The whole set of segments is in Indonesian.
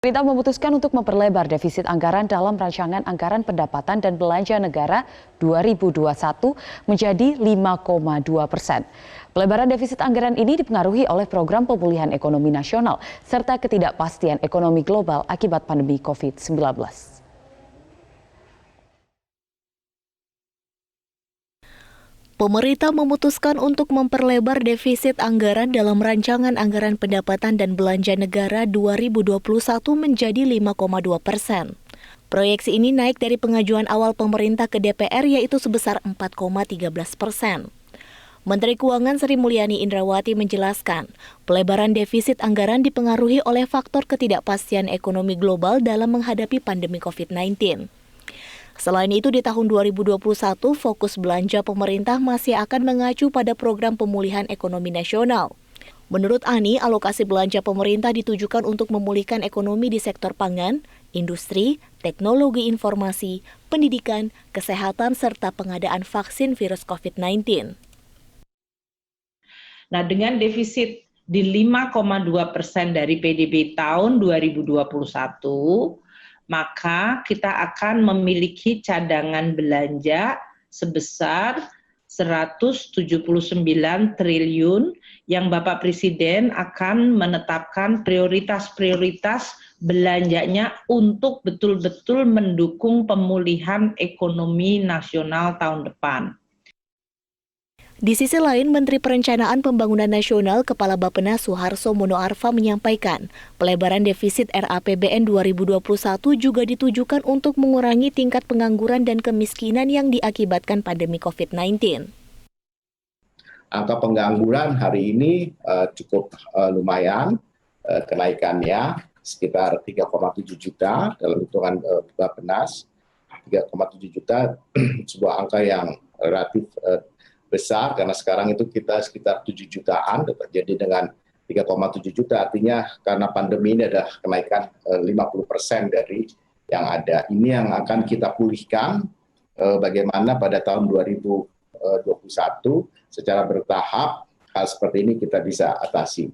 Pemerintah memutuskan untuk memperlebar defisit anggaran dalam rancangan anggaran pendapatan dan belanja negara 2021 menjadi 5,2%. Pelebaran defisit anggaran ini dipengaruhi oleh program pemulihan ekonomi nasional serta ketidakpastian ekonomi global akibat pandemi COVID-19. Pemerintah memutuskan untuk memperlebar defisit anggaran dalam rancangan anggaran pendapatan dan belanja negara 2021 menjadi 5,2%. Proyeksi ini naik dari pengajuan awal pemerintah ke DPR yaitu sebesar 4,13%. Menteri Keuangan Sri Mulyani Indrawati menjelaskan, pelebaran defisit anggaran dipengaruhi oleh faktor ketidakpastian ekonomi global dalam menghadapi pandemi COVID-19. Selain itu, di tahun 2021, fokus belanja pemerintah masih akan mengacu pada program pemulihan ekonomi nasional. Menurut Ani, alokasi belanja pemerintah ditujukan untuk memulihkan ekonomi di sektor pangan, industri, teknologi informasi, pendidikan, kesehatan, serta pengadaan vaksin virus COVID-19. Nah, dengan defisit di 5,2% dari PDB tahun 2021, maka kita akan memiliki cadangan belanja sebesar 179 triliun yang Bapak Presiden akan menetapkan prioritas-prioritas belanjanya untuk betul-betul mendukung pemulihan ekonomi nasional tahun depan. Di sisi lain, Menteri Perencanaan Pembangunan Nasional Kepala Bappenas Suharso Monoarfa menyampaikan, pelebaran defisit RAPBN 2021 juga ditujukan untuk mengurangi tingkat pengangguran dan kemiskinan yang diakibatkan pandemi COVID-19. Angka pengangguran hari ini cukup lumayan, kenaikannya sekitar 3,7 juta dalam hitungan Bappenas. 3,7 juta sebuah angka yang relatif besar karena sekarang itu kita sekitar 7 jutaan, jadi dengan 3,7 juta artinya karena pandemi ini ada kenaikan 50% dari yang ada. Ini yang akan kita pulihkan bagaimana pada tahun 2021 secara bertahap hal seperti ini kita bisa atasi.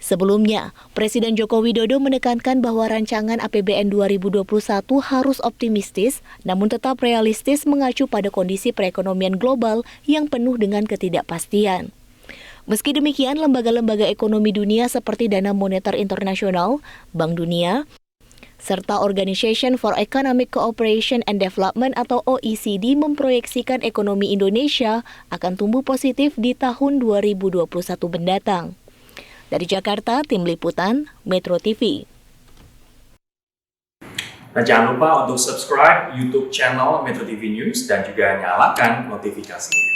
Sebelumnya, Presiden Joko Widodo menekankan bahwa rancangan APBN 2021 harus optimistis, namun tetap realistis mengacu pada kondisi perekonomian global yang penuh dengan ketidakpastian. Meski demikian, lembaga-lembaga ekonomi dunia seperti Dana Moneter Internasional, Bank Dunia, serta Organization for Economic Cooperation and Development atau OECD memproyeksikan ekonomi Indonesia akan tumbuh positif di tahun 2021 mendatang. Dari Jakarta, Tim Liputan, Metro TV. Nah, jangan lupa untuk subscribe YouTube channel Metro TV News dan juga nyalakan notifikasinya.